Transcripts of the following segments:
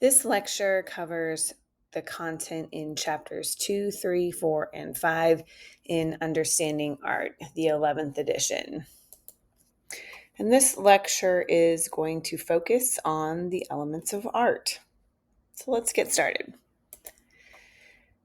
This lecture covers the content in chapters 2, 3, 4, and 5 in Understanding Art, the 11th edition. And this lecture is going to focus on the elements of art. So let's get started.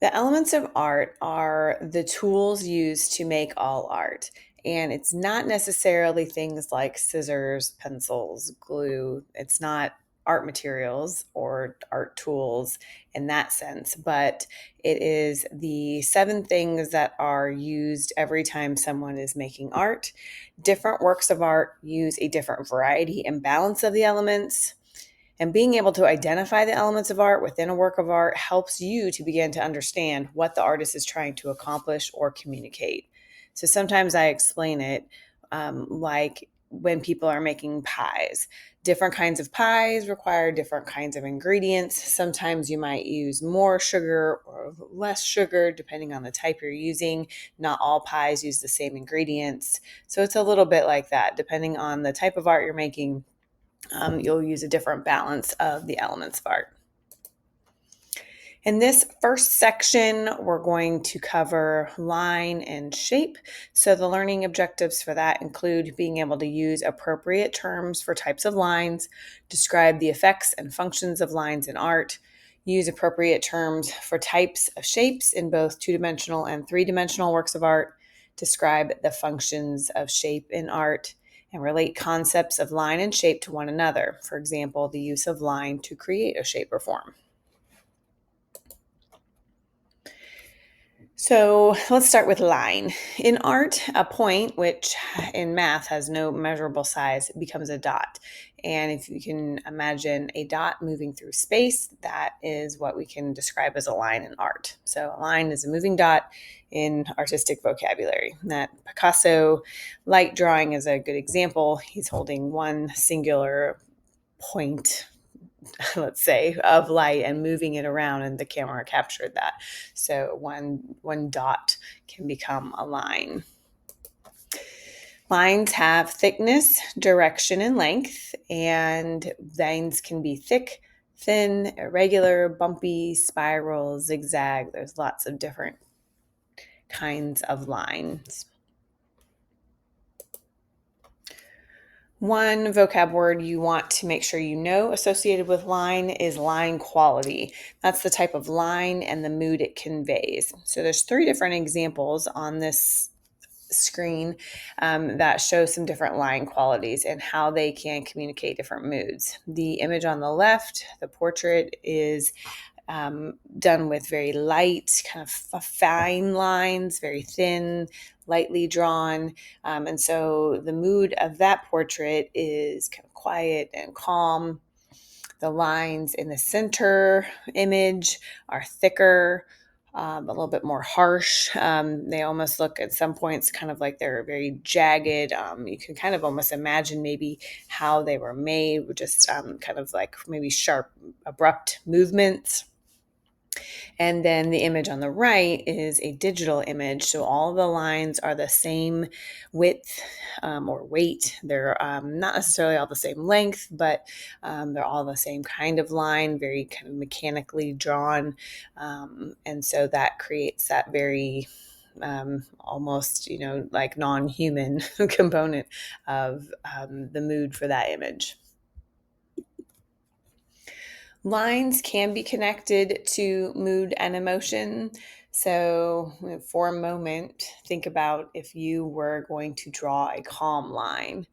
The elements of art are the tools used to make all art. And it's not necessarily things like scissors, pencils, glue. It's not art materials or art tools in that sense, but it is the 7 things that are used every time someone is making art. Different works of art use a different variety and balance of the elements. And being able to identify the elements of art within a work of art helps you to begin to understand what the artist is trying to accomplish or communicate. So sometimes I explain it like when people are making pies. Different kinds of pies require different kinds of ingredients. Sometimes you might use more sugar or less sugar, depending on the type you're using. Not all pies use the same ingredients. So it's a little bit like that. Depending on the type of art you're making, you'll use a different balance of the elements of art. In this first section, we're going to cover line and shape. So the learning objectives for that include being able to use appropriate terms for types of lines, describe the effects and functions of lines in art, use appropriate terms for types of shapes in both 2-dimensional and 3-dimensional works of art, describe the functions of shape in art, and relate concepts of line and shape to one another. For example, the use of line to create a shape or form. So let's start with line. In art, a point, which in math has no measurable size, becomes a dot. And if you can imagine a dot moving through space, that is what we can describe as a line in art. So a line is a moving dot in artistic vocabulary. That Picasso light drawing is a good example. He's holding one singular point, let's say, of light and moving it around, and the camera captured that. So one dot can become a line. Lines have thickness, direction, and length, and lines can be thick, thin, irregular, bumpy, spiral, zigzag. There's lots of different kinds of lines. One vocab word you want to make sure you know associated with line is line quality. That's the type of line and the mood it conveys. So there's 3 different examples on this screen that show some different line qualities and how they can communicate different moods. The image on the left, the portrait, is done with very light, kind of fine lines, very thin, lightly drawn. And so the mood of that portrait is kind of quiet and calm. The lines in the center image are thicker, a little bit more harsh. They almost look at some points kind of like they're very jagged. You can kind of almost imagine maybe how they were made, just kind of like maybe sharp, abrupt movements. And then the image on the right is a digital image. So all the lines are the same width or weight. They're not necessarily all the same length, but they're all the same kind of line, very kind of mechanically drawn. And so that creates that very almost, like non-human component of the mood for that image. Lines can be connected to mood and emotion. So for a moment, think about if you were going to draw a calm line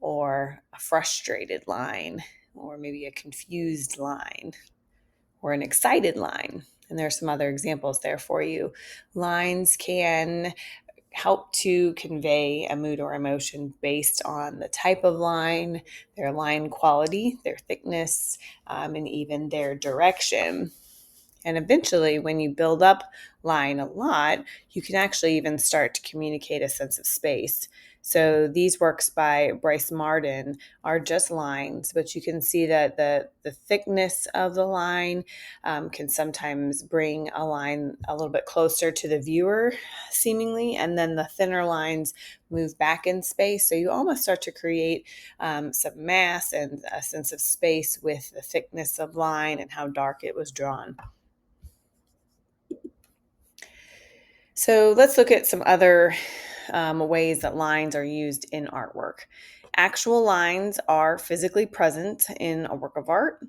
or a frustrated line or maybe a confused line or an excited line. And there are some other examples there for you. Lines can help to convey a mood or emotion based on the type of line, their line quality, their thickness, and even their direction. And eventually, when you build up line a lot, you can actually even start to communicate a sense of space. So these works by Bryce Marden are just lines, but you can see that the thickness of the line can sometimes bring a line a little bit closer to the viewer, seemingly, and then the thinner lines move back in space. So you almost start to create some mass and a sense of space with the thickness of line and how dark it was drawn. So let's look at some other ways that lines are used in artwork. Actual lines are physically present in a work of art.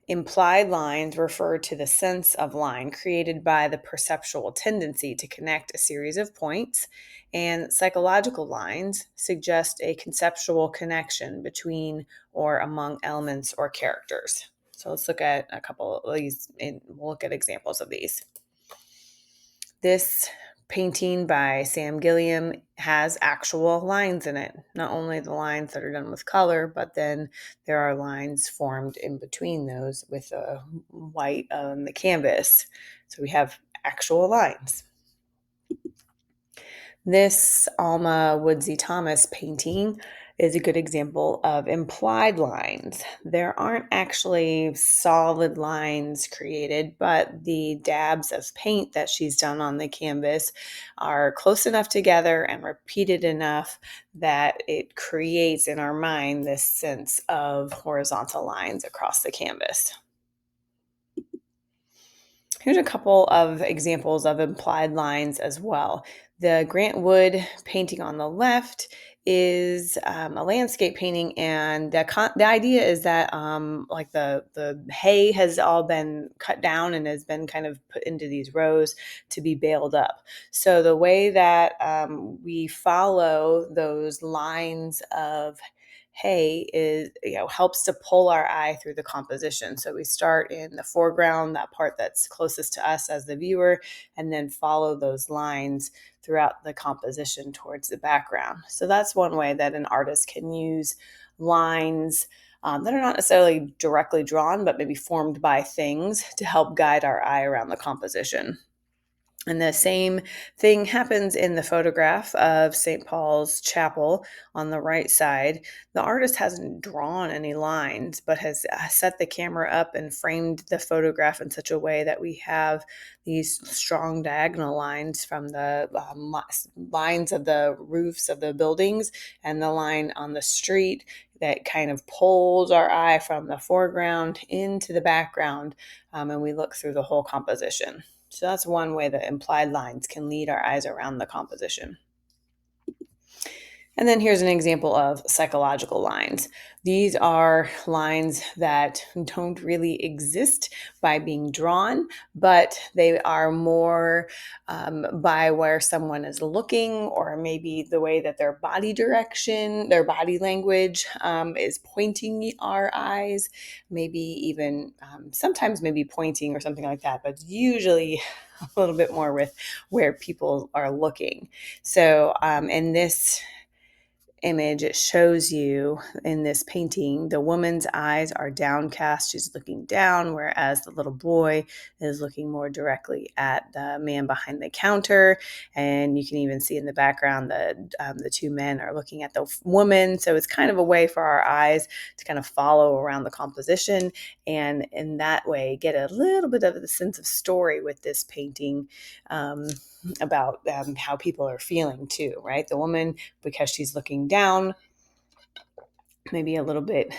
Implied lines refer to the sense of line created by the perceptual tendency to connect a series of points, and psychological lines suggest a conceptual connection between or among elements or characters. So let's look at a couple of these and we'll look at examples of these. This painting by Sam Gilliam has actual lines in it. Not only the lines that are done with color, but then there are lines formed in between those with the white on the canvas. So we have actual lines. This Alma Woodsy Thomas painting is a good example of implied lines. There aren't actually solid lines created, but the dabs of paint that she's done on the canvas are close enough together and repeated enough that it creates in our mind this sense of horizontal lines across the canvas. Here's a couple of examples of implied lines as well. The Grant Wood painting on the left is a landscape painting, and the idea is that like the hay has all been cut down and has been kind of put into these rows to be baled up. So the way that we follow those lines of hay is helps to pull our eye through the composition. So we start in the foreground, that part that's closest to us as the viewer, and then follow those lines throughout the composition towards the background. So that's one way that an artist can use lines that are not necessarily directly drawn, but maybe formed by things to help guide our eye around the composition. And the same thing happens in the photograph of St. Paul's Chapel on the right side. The artist hasn't drawn any lines, but has set the camera up and framed the photograph in such a way that we have these strong diagonal lines from the lines of the roofs of the buildings and the line on the street that kind of pulls our eye from the foreground into the background, and we look through the whole composition. So that's one way that implied lines can lead our eyes around the composition. And then here's an example of psychological lines. These are lines that don't really exist by being drawn, but they are more by where someone is looking, or maybe the way that their body direction, their body language is pointing our eyes, maybe even sometimes maybe pointing or something like that, but usually a little bit more with where people are looking. So in this image, it shows you in this painting, the woman's eyes are downcast. She's looking down, whereas the little boy is looking more directly at the man behind the counter. And you can even see in the background that the two men are looking at the woman. So it's kind of a way for our eyes to kind of follow around the composition, and in that way get a little bit of the sense of story with this painting. About how people are feeling too, right? The woman, because she's looking down, maybe a little bit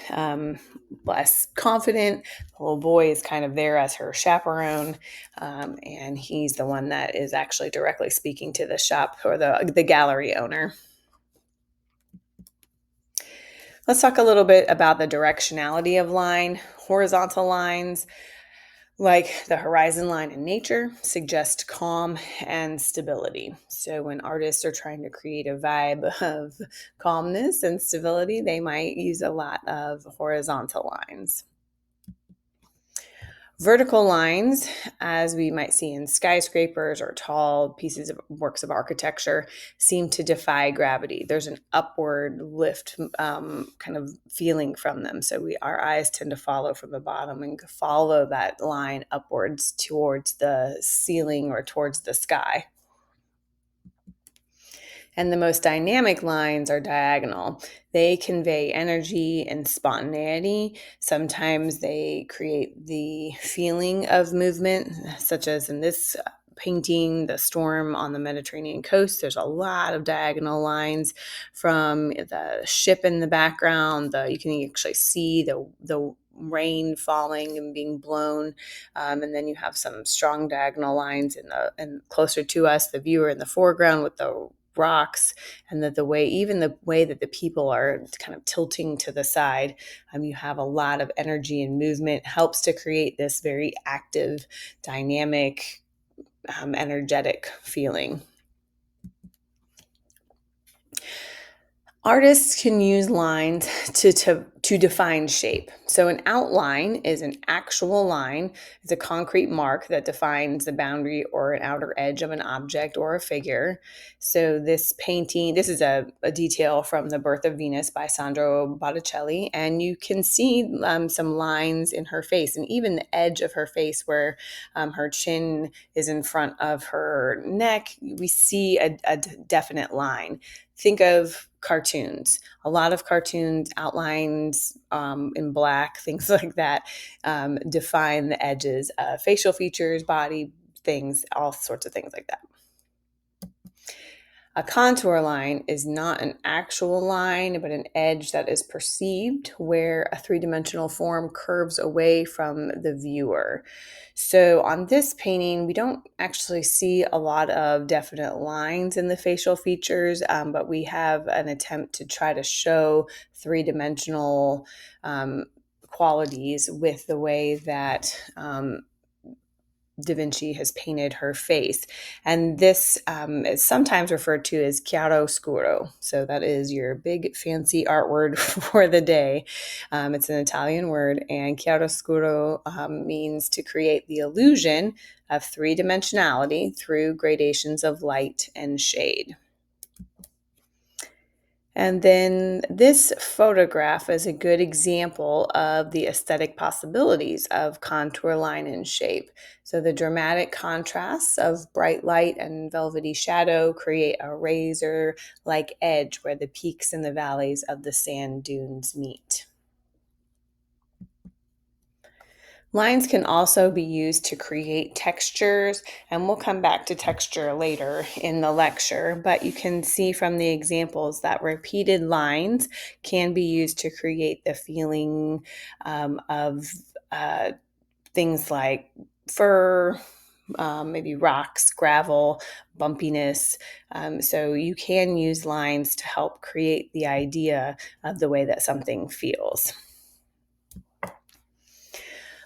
less confident. The little boy is kind of there as her chaperone, and he's the one that is actually directly speaking to the shop or the gallery owner. Let's talk a little bit about the directionality of line. Horizontal lines, like the horizon line in nature, suggest calm and stability. So when artists are trying to create a vibe of calmness and stability, they might use a lot of horizontal lines. Vertical lines, as we might see in skyscrapers or tall pieces of works of architecture, seem to defy gravity. There's an upward lift kind of feeling from them. So our eyes tend to follow from the bottom and follow that line upwards towards the ceiling or towards the sky. And the most dynamic lines are diagonal. They convey energy and spontaneity. Sometimes they create the feeling of movement, such as in this painting, The Storm on the Mediterranean Coast. There's a lot of diagonal lines from the ship in the background. You can actually see the rain falling and being blown, and then you have some strong diagonal lines and closer to us, the viewer in the foreground with the rocks, and that the way that the people are kind of tilting to the side, you have a lot of energy and movement, helps to create this very active, dynamic, energetic feeling. Artists can use lines to define shape. So an outline is an actual line. It's a concrete mark that defines the boundary or an outer edge of an object or a figure. So this painting, this is a detail from The Birth of Venus by Sandro Botticelli, and you can see some lines in her face, and even the edge of her face where her chin is in front of her neck, we see a definite line. Think of cartoons. A lot of cartoons, outlines in black, things like that, define the edges of facial features, body things, all sorts of things like that. A contour line is not an actual line, but an edge that is perceived where a three-dimensional form curves away from the viewer. So on this painting, we don't actually see a lot of definite lines in the facial features, but we have an attempt to try to show three-dimensional qualities with the way that Da Vinci has painted her face. And this is sometimes referred to as chiaroscuro. So that is your big fancy art word for the day. It's an Italian word, and chiaroscuro means to create the illusion of three-dimensionality through gradations of light and shade. And then this photograph is a good example of the aesthetic possibilities of contour, line, and shape. So the dramatic contrasts of bright light and velvety shadow create a razor-like edge where the peaks and the valleys of the sand dunes meet. Lines can also be used to create textures, and we'll come back to texture later in the lecture, but you can see from the examples that repeated lines can be used to create the feeling of things like fur, maybe rocks, gravel, bumpiness. So you can use lines to help create the idea of the way that something feels.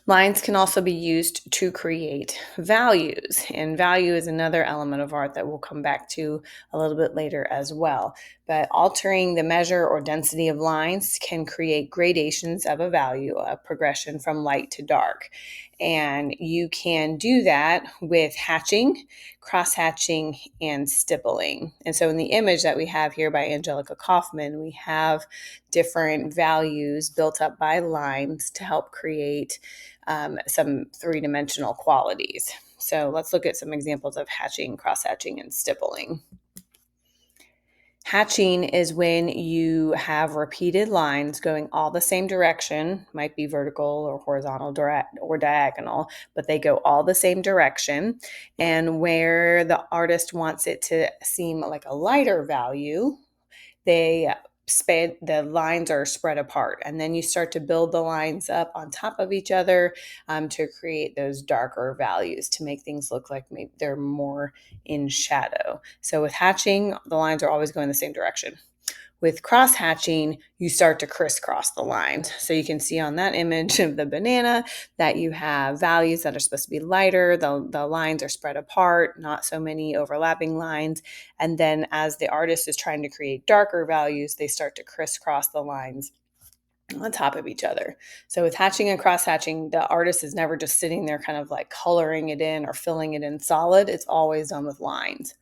Lines can also be used to create values, and value is another element of art that we'll come back to a little bit later as well. But altering the measure or density of lines can create gradations of a value, a progression from light to dark. And you can do that with hatching, cross-hatching, and stippling. And so in the image that we have here by Angelica Kaufman, we have different values built up by lines to help create some three-dimensional qualities. So let's look at some examples of hatching, cross-hatching, and stippling. Hatching is when you have repeated lines going all the same direction, might be vertical or horizontal or diagonal, but they go all the same direction. And where the artist wants it to seem like a lighter value, the lines are spread apart, and then you start to build the lines up on top of each other to create those darker values to make things look like maybe they're more in shadow. So with hatching, the lines are always going the same direction. With cross hatching, you start to crisscross the lines. So you can see on that image of the banana that you have values that are supposed to be lighter. The lines are spread apart, not so many overlapping lines. And then as the artist is trying to create darker values, they start to crisscross the lines on top of each other. So with hatching and cross hatching, the artist is never just sitting there kind of like coloring it in or filling it in solid. It's always done with lines.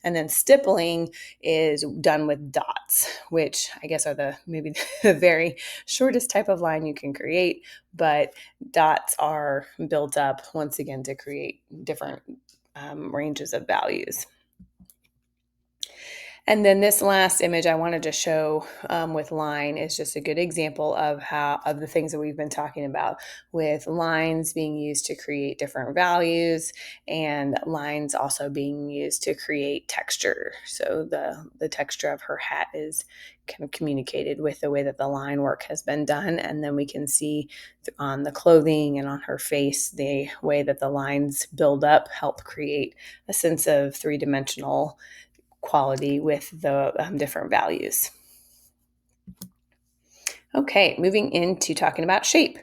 And then stippling is done with dots, which I guess are maybe the very shortest type of line you can create, but dots are built up once again to create different ranges of values. And then this last image I wanted to show with line is just a good example of the things that we've been talking about, with lines being used to create different values and lines also being used to create texture. So the texture of her hat is kind of communicated with the way that the line work has been done. And then we can see on the clothing and on her face, the way that the lines build up help create a sense of three-dimensional quality with the different values. Okay, moving into talking about shape.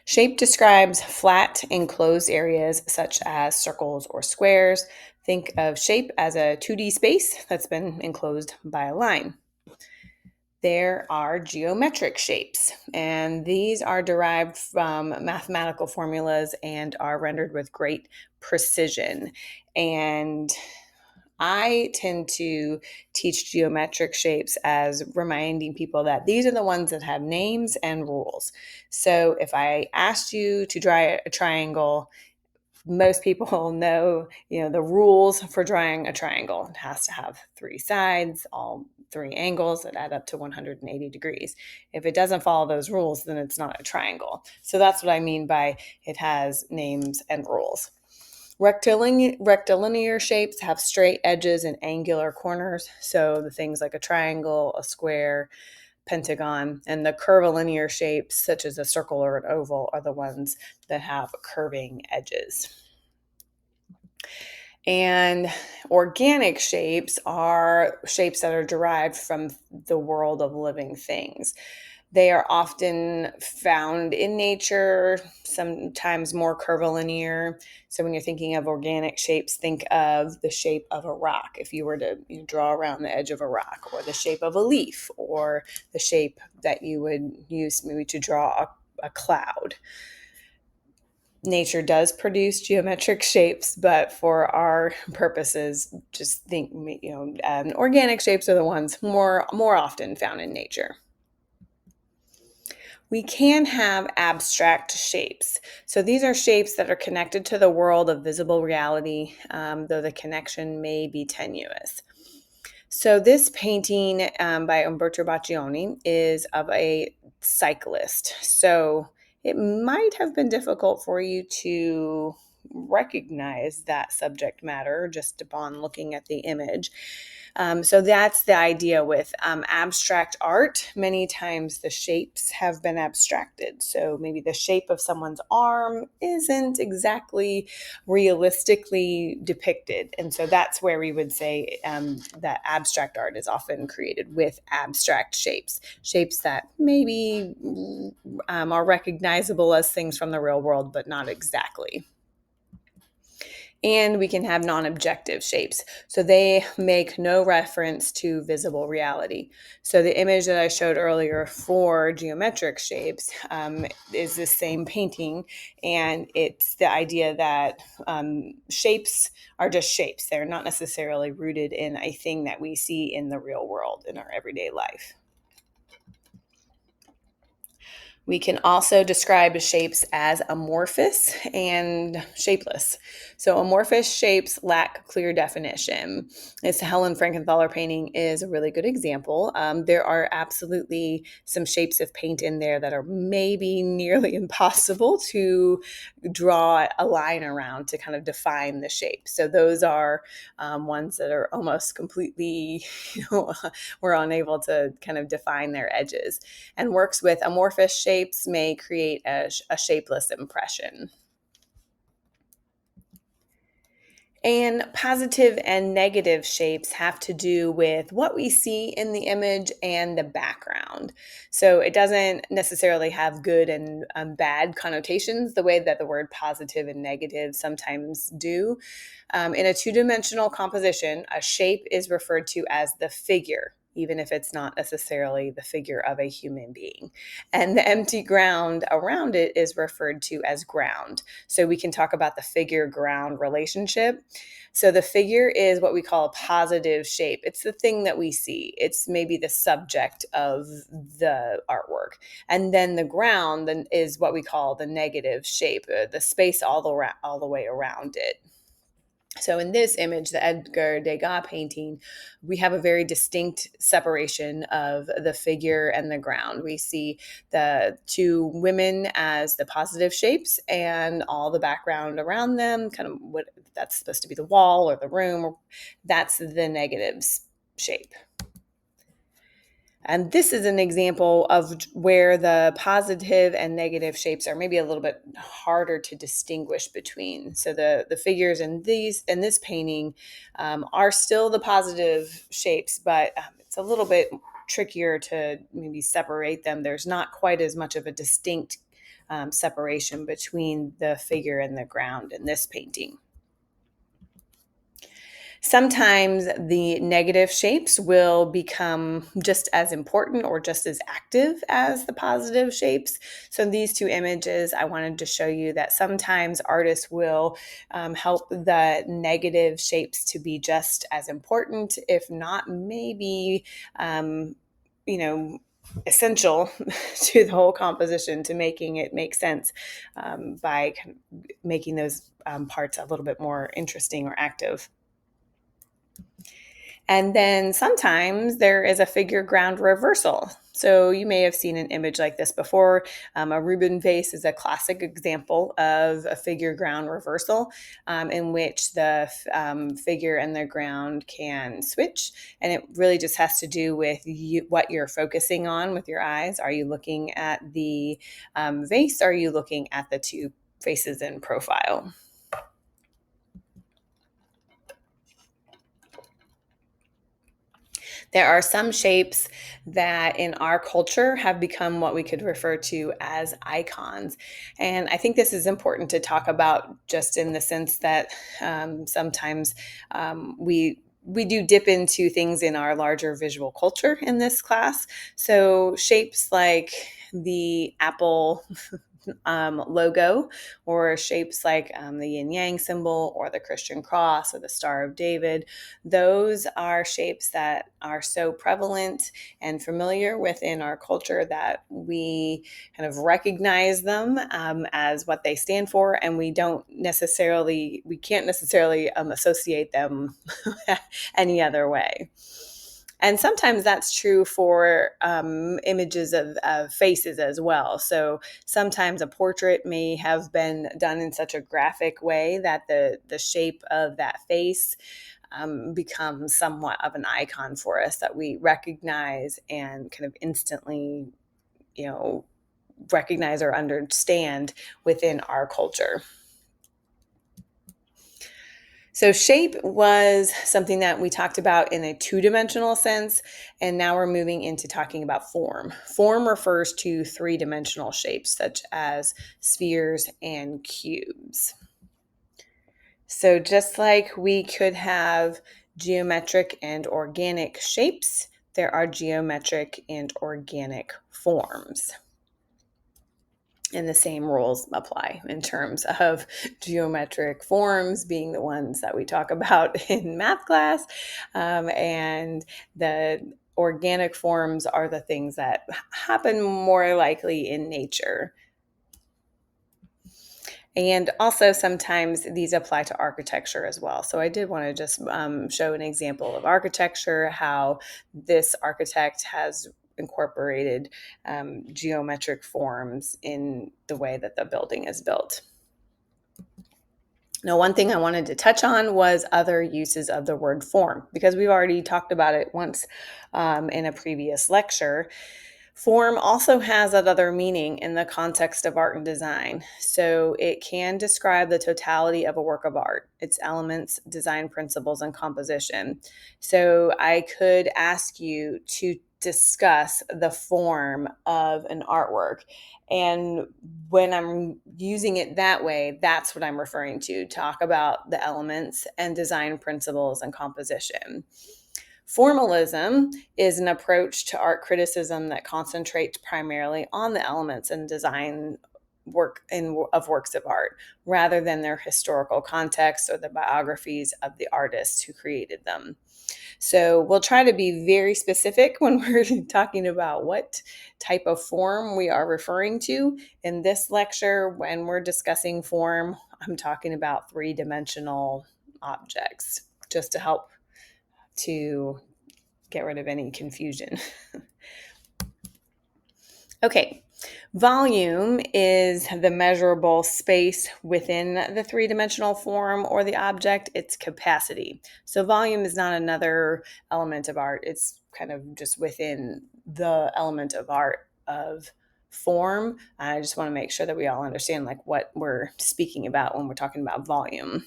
Shape describes flat enclosed areas such as circles or squares. Think of shape as a 2D space that's been enclosed by a line. There are geometric shapes, and these are derived from mathematical formulas and are rendered with great precision. And I tend to teach geometric shapes as reminding people that these are the ones that have names and rules. So if I asked you to draw a triangle, most people know, the rules for drawing a triangle. It has to have three sides, all three angles that add up to 180 degrees. If it doesn't follow those rules, then it's not a triangle. So that's what I mean by it has names and rules. Rectilinear shapes have straight edges and angular corners. So the things like a triangle, a square, pentagon, and the curvilinear shapes, such as a circle or an oval, are the ones that have curving edges. And organic shapes are shapes that are derived from the world of living things. They are often found in nature, sometimes more curvilinear. So when you're thinking of organic shapes, think of the shape of a rock. If you were to draw around the edge of a rock, or the shape of a leaf, or the shape that you would use maybe to draw a cloud. Nature does produce geometric shapes, but for our purposes, just think, organic shapes are the ones more often found in nature. We can have abstract shapes. So these are shapes that are connected to the world of visible reality, though the connection may be tenuous. So this painting by Umberto Boccioni is of a cyclist. So it might have been difficult for you to recognize that subject matter just upon looking at the image. So that's the idea with abstract art. Many times the shapes have been abstracted. So maybe the shape of someone's arm isn't exactly realistically depicted. And so that's where we would say that abstract art is often created with abstract shapes, shapes that maybe are recognizable as things from the real world, but not exactly. And we can have non-objective shapes. So they make no reference to visible reality. So the image that I showed earlier for geometric shapes is the same painting. And it's the idea that shapes are just shapes. They're not necessarily rooted in a thing that we see in the real world in our everyday life. We can also describe shapes as amorphous and shapeless. So amorphous shapes lack clear definition. This Helen Frankenthaler painting is a really good example. There are absolutely some shapes of paint in there that are maybe nearly impossible to draw a line around to kind of define the shape. So those are ones that are almost completely, we're unable to kind of define their edges. And works with amorphous shapes may create a shapeless impression. And positive and negative shapes have to do with what we see in the image and the background. So it doesn't necessarily have good and bad connotations the way that the word positive and negative sometimes do. In a two-dimensional composition, a shape is referred to as the figure, even if it's not necessarily the figure of a human being. And the empty ground around it is referred to as ground. So we can talk about the figure-ground relationship. So the figure is what we call a positive shape. It's the thing that we see. It's maybe the subject of the artwork. And then the ground is what we call the negative shape, the space all the way around it. So in this image, the Edgar Degas painting, we have a very distinct separation of the figure and the ground. We see the two women as the positive shapes and all the background around them, kind of what that's supposed to be the wall or the room, that's the negatives shape. And this is an example of where the positive and negative shapes are maybe a little bit harder to distinguish between. So the figures in this painting are still the positive shapes, but it's a little bit trickier to maybe separate them. There's not quite as much of a distinct separation between the figure and the ground in this painting. Sometimes the negative shapes will become just as important or just as active as the positive shapes. So in these two images, I wanted to show you that sometimes artists will help the negative shapes to be just as important, if not maybe, essential to the whole composition, to making it make sense by making those parts a little bit more interesting or active. And then sometimes there is a figure ground reversal. So you may have seen an image like this before. A Rubin vase is a classic example of a figure ground reversal in which the figure and the ground can switch. And it really just has to do with what you're focusing on with your eyes. Are you looking at the vase? Or are you looking at the two faces in profile? There are some shapes that in our culture have become what we could refer to as icons. And I think this is important to talk about, just in the sense that sometimes we do dip into things in our larger visual culture in this class. So shapes like the Apple logo, or shapes like the yin yang symbol or the Christian cross or the Star of David. Those are shapes that are so prevalent and familiar within our culture that we kind of recognize them as what they stand for, and we can't necessarily associate them any other way. And sometimes that's true for images of faces as well. So sometimes a portrait may have been done in such a graphic way that the shape of that face becomes somewhat of an icon for us that we recognize and kind of instantly, recognize or understand within our culture. So shape was something that we talked about in a two-dimensional sense, and now we're moving into talking about form. Form refers to three-dimensional shapes such as spheres and cubes. So just like we could have geometric and organic shapes, there are geometric and organic forms. And the same rules apply in terms of geometric forms being the ones that we talk about in math class. And the organic forms are the things that happen more likely in nature. And also sometimes these apply to architecture as well. So I did want to just show an example of architecture, how this architect has incorporated geometric forms in the way that the building is built. Now, one thing I wanted to touch on was other uses of the word form, because we've already talked about it once in a previous lecture. Form also has another meaning in the context of art and design. So it can describe the totality of a work of art, its elements, design principles, and composition. So I could ask you to discuss the form of an artwork. And when I'm using it that way, that's what I'm referring to. Talk about the elements and design principles and composition. Formalism is an approach to art criticism that concentrates primarily on the elements and design of works of art, rather than their historical context or the biographies of the artists who created them. So we'll try to be very specific when we're talking about what type of form we are referring to. In this lecture, when we're discussing form, I'm talking about three-dimensional objects, just to help to get rid of any confusion. Okay, volume is the measurable space within the three-dimensional form or the object, its capacity. So volume is not another element of art. It's kind of just within the element of art of form. I just want to make sure that we all understand like what we're speaking about when we're talking about volume.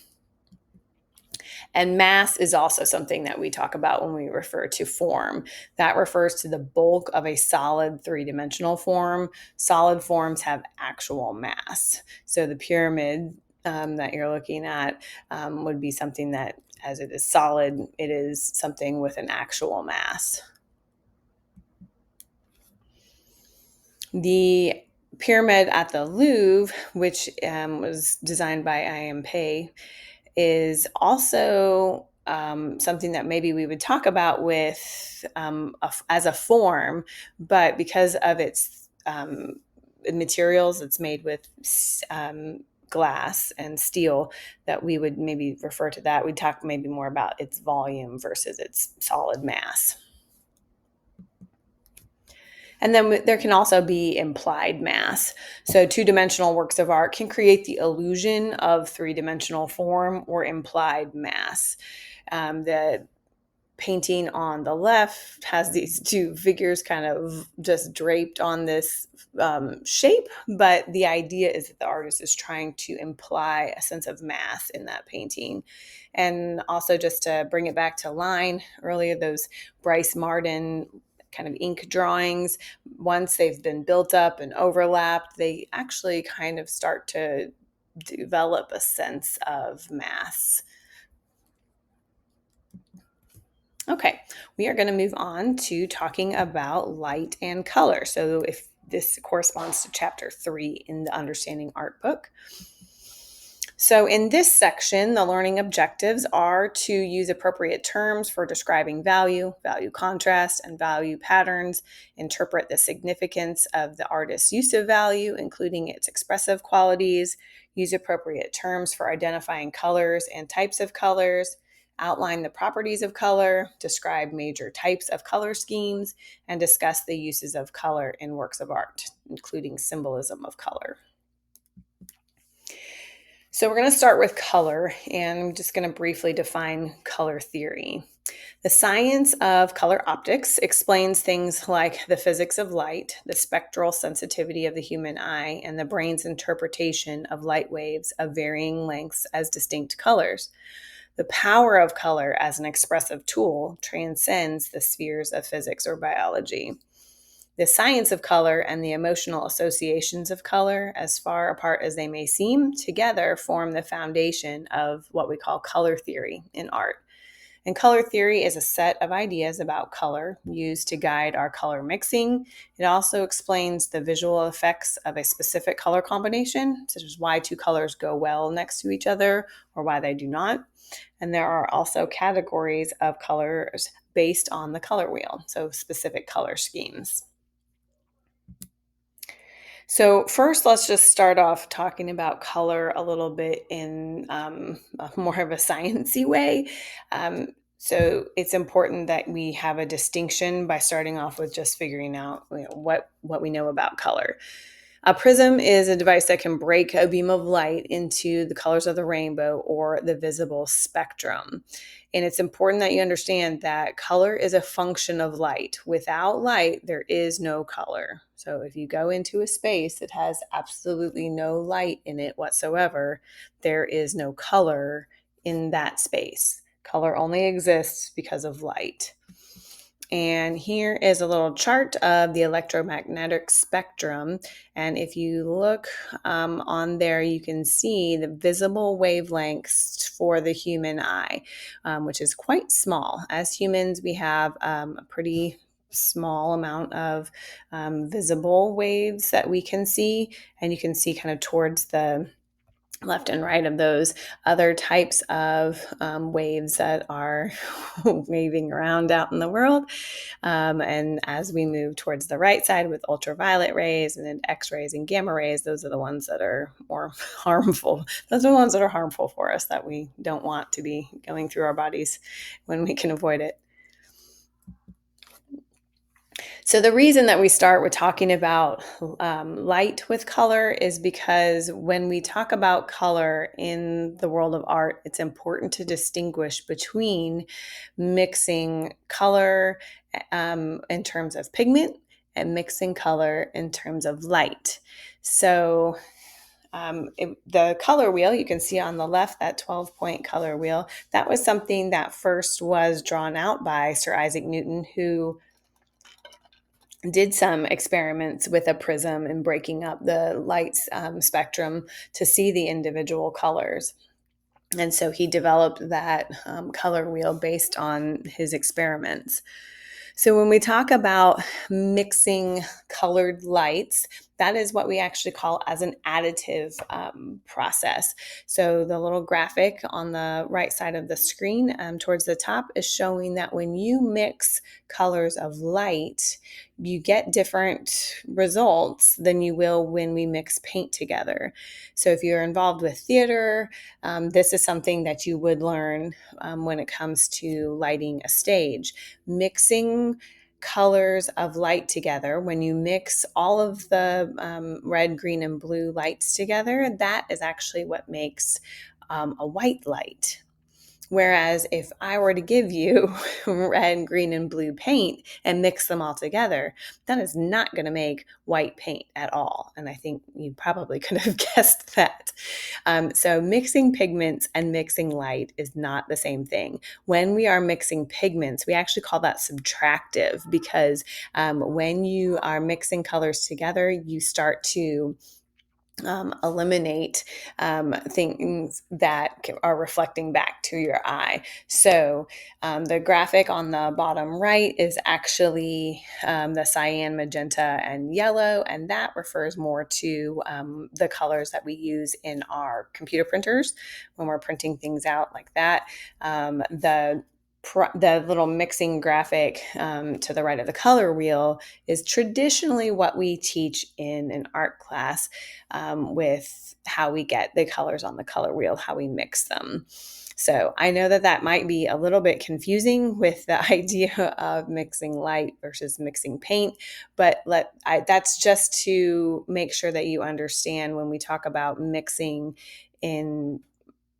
And mass is also something that we talk about when we refer to form. That refers to the bulk of a solid three-dimensional form. Solid forms have actual mass. So the pyramid that you're looking at would be something that, as it is solid, it is something with an actual mass. The pyramid at the Louvre, which was designed by I.M. Pei, is also something that maybe we would talk about with as a form, but because of its materials, it's made with glass and steel, that we would maybe refer to that. We'd talk maybe more about its volume versus its solid mass. And then there can also be implied mass. So two-dimensional works of art can create the illusion of three-dimensional form or implied mass. The painting on the left has these two figures kind of just draped on this shape, but the idea is that the artist is trying to imply a sense of mass in that painting. And also, just to bring it back to line earlier, those Bryce Marden kind of ink drawings, once they've been built up and overlapped, they actually kind of start to develop a sense of mass. Okay, we are going to move on to talking about light and color. So if this corresponds to chapter 3 in the Understanding Art book. So in this section, the learning objectives are to use appropriate terms for describing value, value contrast, and value patterns, interpret the significance of the artist's use of value, including its expressive qualities, use appropriate terms for identifying colors and types of colors, outline the properties of color, describe major types of color schemes, and discuss the uses of color in works of art, including symbolism of color. So we're going to start with color, and I'm just going to briefly define color theory. The science of color optics explains things like the physics of light, the spectral sensitivity of the human eye, and the brain's interpretation of light waves of varying lengths as distinct colors. The power of color as an expressive tool transcends the spheres of physics or biology. The science of color and the emotional associations of color, as far apart as they may seem, together form the foundation of what we call color theory in art. And color theory is a set of ideas about color used to guide our color mixing. It also explains the visual effects of a specific color combination, such as why two colors go well next to each other or why they do not. And there are also categories of colors based on the color wheel, so specific color schemes. So first, let's just start off talking about color a little bit in more of a sciencey way. So it's important that we have a distinction by starting off with just figuring out what we know about color. A prism is a device that can break a beam of light into the colors of the rainbow or the visible spectrum. And it's important that you understand that color is a function of light. Without light, there is no color. So if you go into a space that has absolutely no light in it whatsoever, there is no color in that space. Color only exists because of light. And here is a little chart of the electromagnetic spectrum. And if you look on there, you can see the visible wavelengths for the human eye, which is quite small. As humans, we have a pretty small amount of visible waves that we can see. And you can see kind of towards the left and right of those other types of waves that are waving around out in the world. And as we move towards the right side with ultraviolet rays and then X-rays and gamma rays, those are the ones that are more harmful. Those are the ones that are harmful for us that we don't want to be going through our bodies when we can avoid it. So the reason that we start with talking about light with color is because when we talk about color in the world of art, it's important to distinguish between mixing color in terms of pigment and mixing color in terms of light. So the color wheel, you can see on the left, that 12-point color wheel, that was something that first was drawn out by Sir Isaac Newton, who did some experiments with a prism and breaking up the light spectrum to see the individual colors. And so he developed that color wheel based on his experiments. So when we talk about mixing colored lights, that is what we actually call as an additive process. So the little graphic on the right side of the screen towards the top is showing that when you mix colors of light, you get different results than you will when we mix paint together. So if you're involved with theater, this is something that you would learn when it comes to lighting a stage. Mixing colors of light together, when you mix all of the red, green, and blue lights together, that is actually what makes a white light. Whereas if I were to give you red, green, and blue paint and mix them all together, that is not going to make white paint at all. And I think you probably could have guessed that. So mixing pigments and mixing light is not the same thing. When we are mixing pigments, we actually call that subtractive, because when you are mixing colors together, you start to eliminate things that are reflecting back to your eye. So the graphic on the bottom right is actually the cyan, magenta, and yellow, and that refers more to the colors that we use in our computer printers when we're printing things out like that. The little mixing graphic to the right of the color wheel is traditionally what we teach in an art class with how we get the colors on the color wheel, how we mix them. So I know that that might be a little bit confusing with the idea of mixing light versus mixing paint, but that's just to make sure that you understand when we talk about mixing in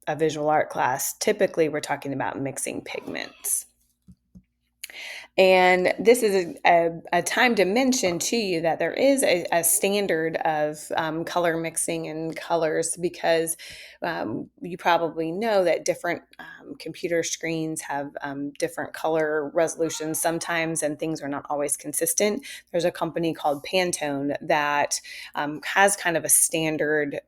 a visual art class, typically we're talking about mixing pigments. And this is a time to mention to you that there is a standard of color mixing and colors, because you probably know that different computer screens have different color resolutions sometimes, and things are not always consistent. There's a company called Pantone that has kind of a standard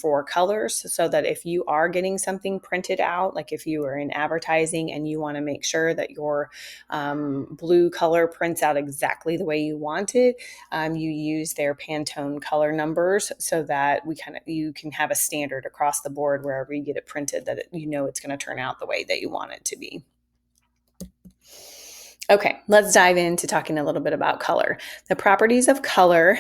for colors, so that if you are getting something printed out, like if you are in advertising and you want to make sure that your blue color prints out exactly the way you want it, you use their Pantone color numbers so that you can have a standard across the board wherever you get it printed, that it's going to turn out the way that you want it to be. Okay, let's dive into talking a little bit about color. The properties of color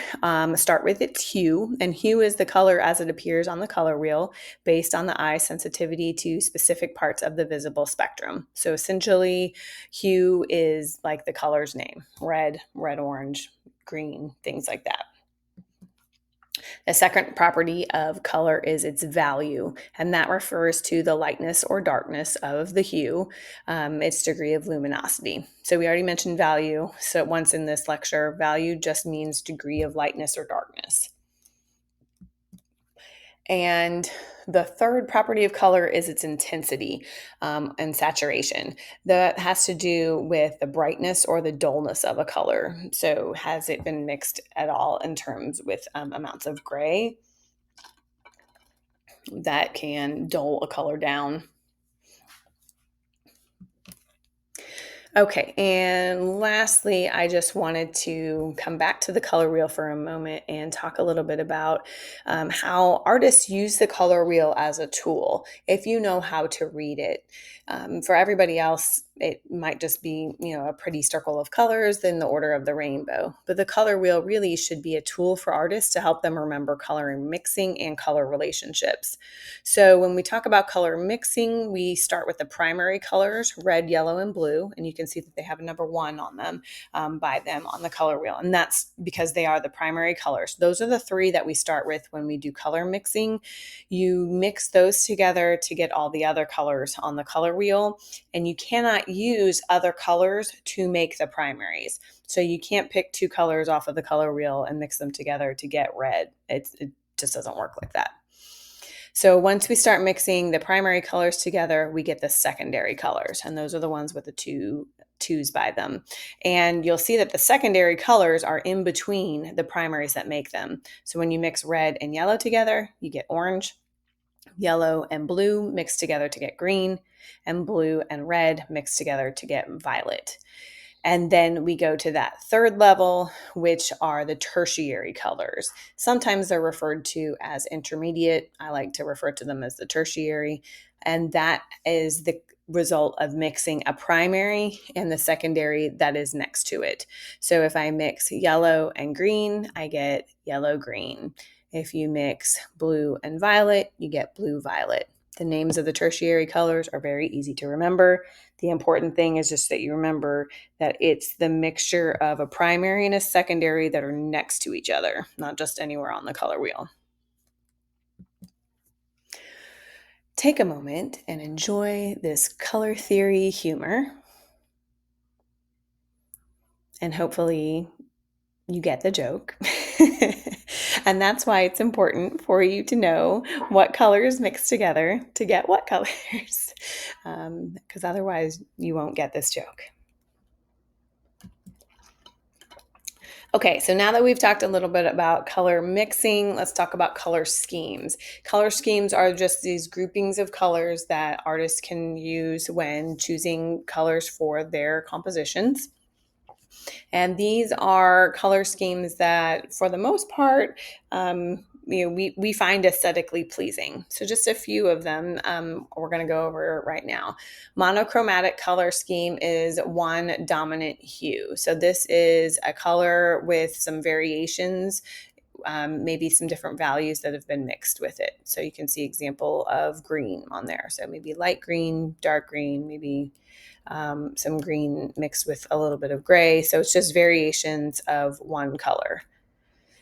start with its hue, and hue is the color as it appears on the color wheel based on the eye sensitivity to specific parts of the visible spectrum. So essentially, hue is like the color's name: red, orange, green, things like that. The second property of color is its value, and that refers to the lightness or darkness of the hue, its degree of luminosity. So we already mentioned value. So once in this lecture, value just means degree of lightness or darkness. And the third property of color is its intensity and saturation. That has to do with the brightness or the dullness of a color. So has it been mixed at all in terms with amounts of gray that can dull a color down? Okay, and lastly, I just wanted to come back to the color wheel for a moment and talk a little bit about how artists use the color wheel as a tool, if you know how to read it. For everybody else, it might just be, a pretty circle of colors in the order of the rainbow. But the color wheel really should be a tool for artists to help them remember color mixing and color relationships. So when we talk about color mixing, we start with the primary colors, red, yellow, and blue. And you can see that they have a number 1 on them, by them on the color wheel. And that's because they are the primary colors. Those are the 3 that we start with when we do color mixing. You mix those together to get all the other colors on the color wheel. And you cannot use other colors to make the primaries. So you can't pick 2 colors off of the color wheel and mix them together to get red. It just doesn't work like that. So once we start mixing the primary colors together, we get the secondary colors, and those are the ones with the twos by them. And you'll see that the secondary colors are in between the primaries that make them. So when you mix red and yellow together, you get orange. Yellow and blue mixed together to get green, and blue and red mixed together to get violet. And then we go to that third level, which are the tertiary colors. Sometimes they're referred to as intermediate. I like to refer to them as the tertiary. And that is the result of mixing a primary and the secondary that is next to it. So if I mix yellow and green, I get yellow green. If you mix blue and violet, you get blue violet. The names of the tertiary colors are very easy to remember. The important thing is just that you remember that it's the mixture of a primary and a secondary that are next to each other, not just anywhere on the color wheel. Take a moment and enjoy this color theory humor. And hopefully you get the joke. And that's why it's important for you to know what colors mix together to get what colors, because otherwise you won't get this joke. Okay, so now that we've talked a little bit about color mixing, let's talk about color schemes. Color schemes are just these groupings of colors that artists can use when choosing colors for their compositions. And these are color schemes that, for the most part, we find aesthetically pleasing. So just a few of them we're going to go over right now. Monochromatic color scheme is one dominant hue. So this is a color with some variations, maybe some different values that have been mixed with it. So you can see example of green on there. So maybe light green, dark green, maybe some green mixed with a little bit of gray. So it's just variations of one color.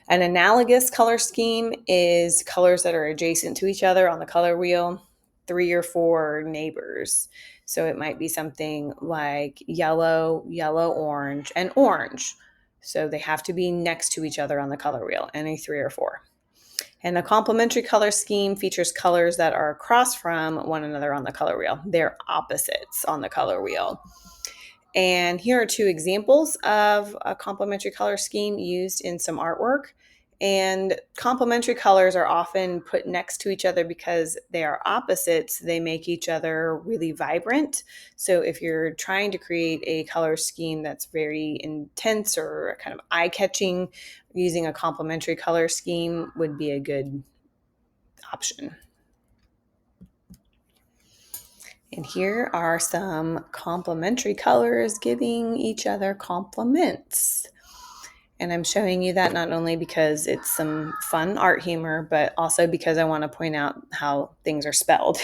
An analogous color scheme is colors that are adjacent to each other on the color wheel, 3 or 4 neighbors. So it might be something like yellow, yellow, orange, and orange. So they have to be next to each other on the color wheel, any 3 or 4. And a complementary color scheme features colors that are across from one another on the color wheel. They're opposites on the color wheel. And here are 2 examples of a complementary color scheme used in some artwork. And complementary colors are often put next to each other because they are opposites. They make each other really vibrant. So if you're trying to create a color scheme that's very intense or kind of eye-catching, using a complementary color scheme would be a good option. And here are some complementary colors giving each other compliments. And I'm showing you that not only because it's some fun art humor, but also because I want to point out how things are spelled.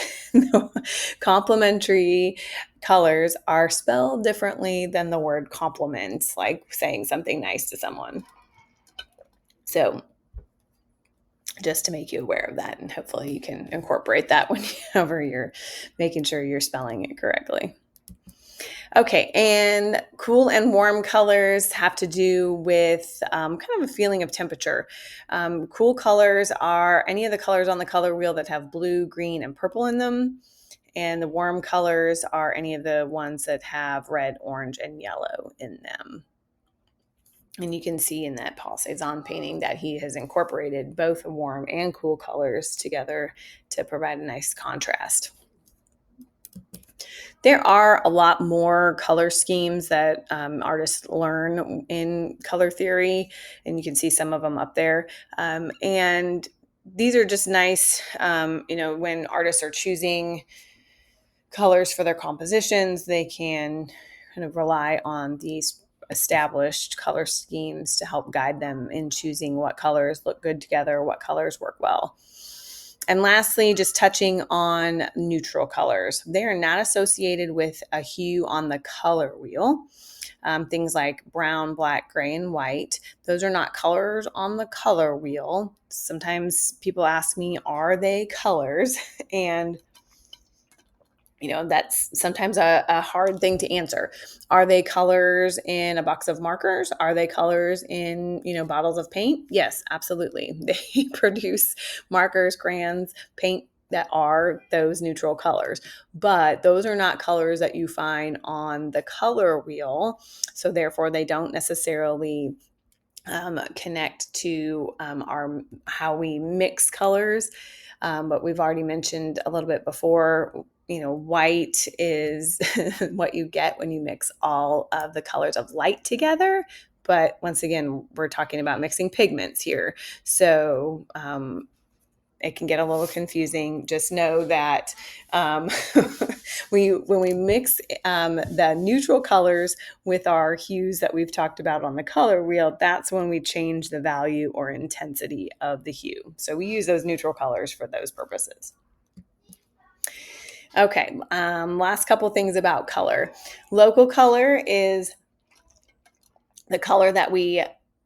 Complementary colors are spelled differently than the word compliment, like saying something nice to someone. So just to make you aware of that, and hopefully you can incorporate that whenever you're making sure you're spelling it correctly. Okay, and cool and warm colors have to do with kind of a feeling of temperature. Cool colors are any of the colors on the color wheel that have blue, green, and purple in them. And the warm colors are any of the ones that have red, orange, and yellow in them. And you can see in that Paul Cézanne painting that he has incorporated both warm and cool colors together to provide a nice contrast. There are a lot more color schemes that artists learn in color theory, and you can see some of them up there. And these are just nice, when artists are choosing colors for their compositions, they can kind of rely on these established color schemes to help guide them in choosing what colors look good together, what colors work well. And lastly, just touching on neutral colors. They are not associated with a hue on the color wheel. Things like brown, black, gray, and white. Those are not colors on the color wheel. Sometimes people ask me, are they colors? And that's sometimes a hard thing to answer. Are they colors in a box of markers? Are they colors in, bottles of paint? Yes, absolutely. They produce markers, crayons, paint that are those neutral colors. But those are not colors that you find on the color wheel. So therefore, they don't necessarily connect to how we mix colors. But we've already mentioned a little bit before, white is what you get when you mix all of the colors of light together. But once again, we're talking about mixing pigments here. So it can get a little confusing. Just know that when we mix the neutral colors with our hues that we've talked about on the color wheel, that's when we change the value or intensity of the hue. So we use those neutral colors for those purposes. Okay, last couple things about color. Local color is the color that we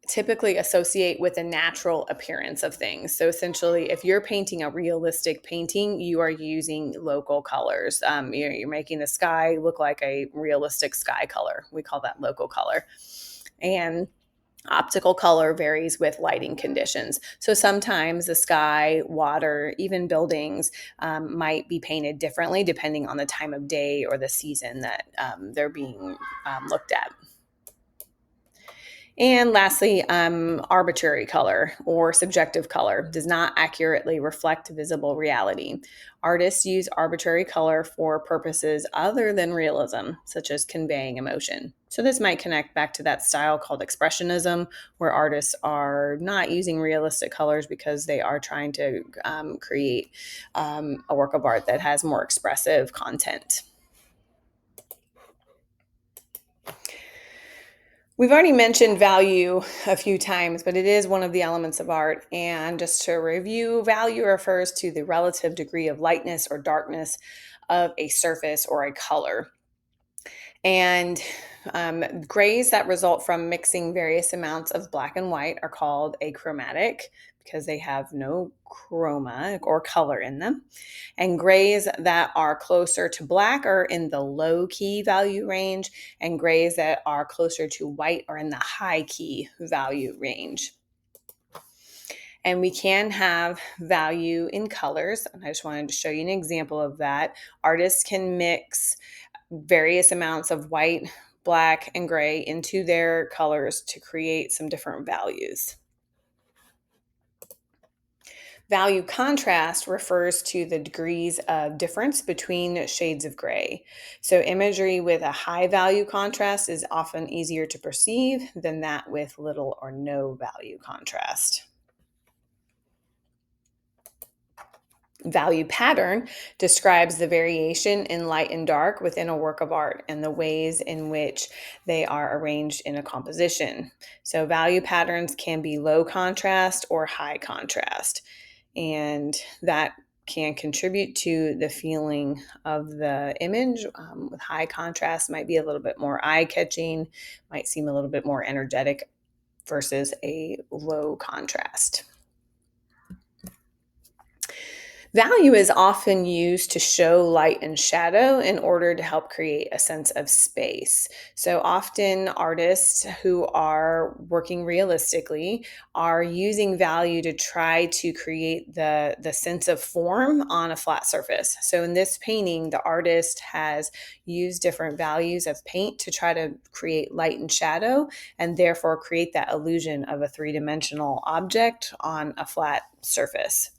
typically associate with the natural appearance of things. So essentially, if you're painting a realistic painting, you are using local colors. You're making the sky look like a realistic sky color. We call that local color. And optical color varies with lighting conditions. So sometimes the sky, water, even buildings might be painted differently depending on the time of day or the season that they're being looked at. And lastly, arbitrary color or subjective color does not accurately reflect visible reality. Artists use arbitrary color for purposes other than realism, such as conveying emotion. So this might connect back to that style called expressionism, where artists are not using realistic colors because they are trying to create a work of art that has more expressive content. We've already mentioned value a few times, but it is one of the elements of art. And just to review, value refers to the relative degree of lightness or darkness of a surface or a color. And grays that result from mixing various amounts of black and white are called achromatic because they have no chroma or color in them. And grays that are closer to black are in the low key value range, and grays that are closer to white are in the high key value range. And we can have value in colors. And I just wanted to show you an example of that. Artists can mix various amounts of white, black, and gray into their colors to create some different values. Value contrast refers to the degrees of difference between shades of gray. So imagery with a high value contrast is often easier to perceive than that with little or no value contrast. Value pattern describes the variation in light and dark within a work of art and the ways in which they are arranged in a composition. So value patterns can be low contrast or high contrast, and that can contribute to the feeling of the image. With high contrast might be a little bit more eye-catching, might seem a little bit more energetic versus a low contrast. Value is often used to show light and shadow in order to help create a sense of space. So often artists who are working realistically are using value to try to create the sense of form on a flat surface. So in this painting, the artist has used different values of paint to try to create light and shadow and therefore create that illusion of a three-dimensional object on a flat surface.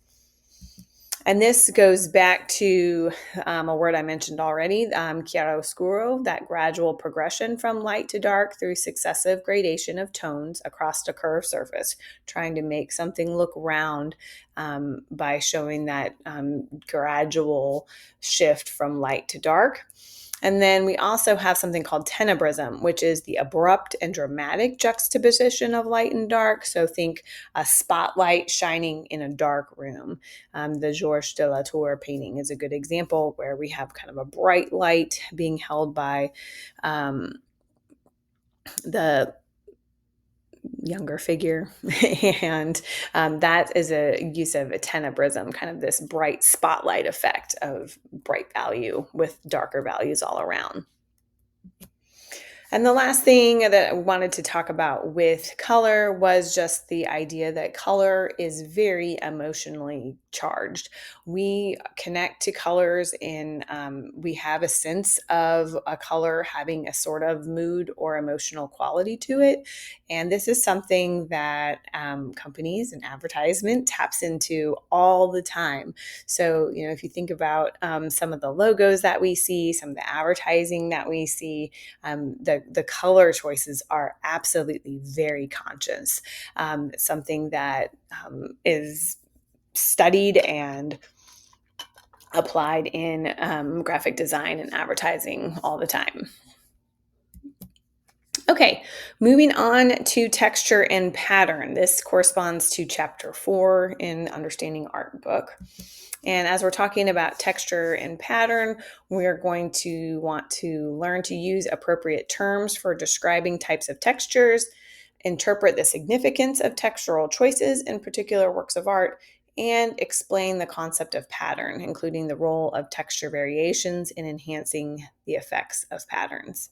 And this goes back to a word I mentioned already, chiaroscuro, that gradual progression from light to dark through successive gradation of tones across a curved surface, trying to make something look round by showing that gradual shift from light to dark. And then we also have something called tenebrism, which is the abrupt and dramatic juxtaposition of light and dark. So think a spotlight shining in a dark room. The Georges de la Tour painting is a good example where we have kind of a bright light being held by the younger figure. And that is a use of a tenebrism, kind of this bright spotlight effect of bright value with darker values all around. And the last thing that I wanted to talk about with color was just the idea that color is very emotionally charged. We connect to colors and we have a sense of a color having a sort of mood or emotional quality to it. And this is something that companies and advertisement taps into all the time. So, if you think about some of the logos that we see, some of the advertising that we see, the color choices are absolutely very conscious. Something that is studied and applied in graphic design and advertising all the time. Okay, moving on to texture and pattern. This corresponds to chapter 4 in Understanding Art book. And as we're talking about texture and pattern, we're going to want to learn to use appropriate terms for describing types of textures, interpret the significance of textural choices in particular works of art, and explain the concept of pattern, including the role of texture variations in enhancing the effects of patterns.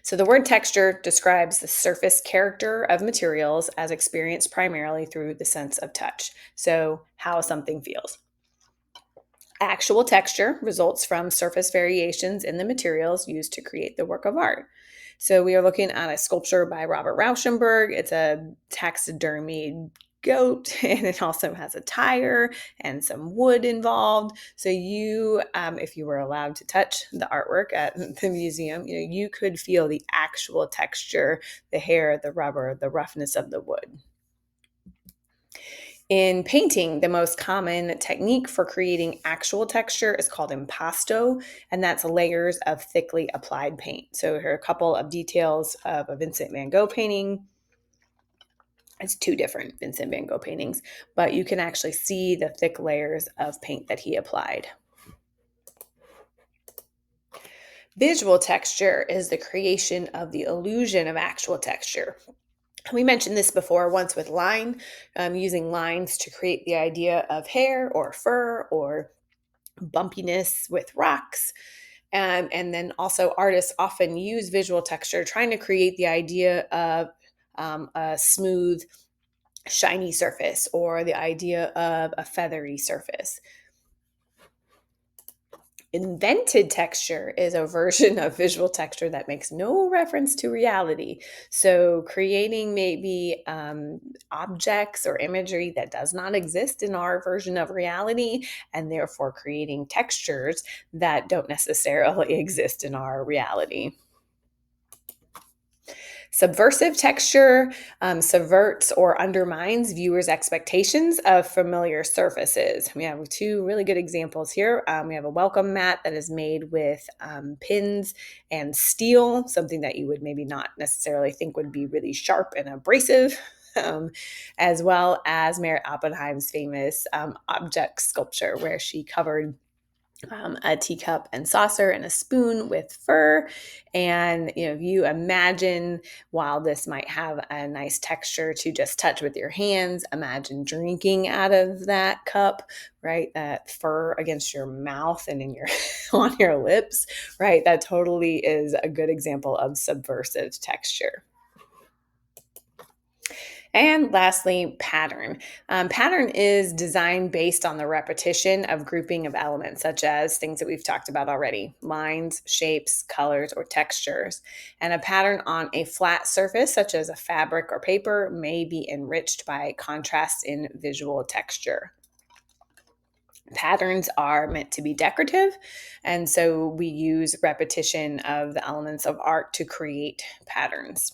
So the word texture describes the surface character of materials as experienced primarily through the sense of touch. So how something feels. Actual texture results from surface variations in the materials used to create the work of art. So we are looking at a sculpture by Robert Rauschenberg. It's a taxidermied goat, and it also has a tire and some wood involved. So you, if you were allowed to touch the artwork at the museum, you could feel the actual texture, the hair, the rubber, the roughness of the wood. In painting, the most common technique for creating actual texture is called impasto, and that's layers of thickly applied paint. So here are a couple of details of a Vincent van Gogh painting. It's two different Vincent van Gogh paintings, but you can actually see the thick layers of paint that he applied. Visual texture is the creation of the illusion of actual texture. We mentioned this before once with line, using lines to create the idea of hair or fur or bumpiness with rocks. And then also artists often use visual texture trying to create the idea of a smooth, shiny surface or the idea of a feathery surface. Invented texture is a version of visual texture that makes no reference to reality. So creating maybe objects or imagery that does not exist in our version of reality, and therefore creating textures that don't necessarily exist in our reality. Subversive texture subverts or undermines viewers' expectations of familiar surfaces. We have two really good examples here. We have a welcome mat that is made with pins and steel, something that you would maybe not necessarily think would be really sharp and abrasive. As well as Mary Oppenheim's famous object sculpture, where she covered a teacup and saucer and a spoon with fur. And if you imagine, while this might have a nice texture to just touch with your hands, imagine drinking out of that cup, right? That fur against your mouth and in your on your lips, right? That totally is a good example of subversive texture. And lastly, pattern. Pattern is design based on the repetition of grouping of elements, such as things that we've talked about already, lines, shapes, colors, or textures. And a pattern on a flat surface, such as a fabric or paper, may be enriched by contrast in visual texture. Patterns are meant to be decorative, and so we use repetition of the elements of art to create patterns.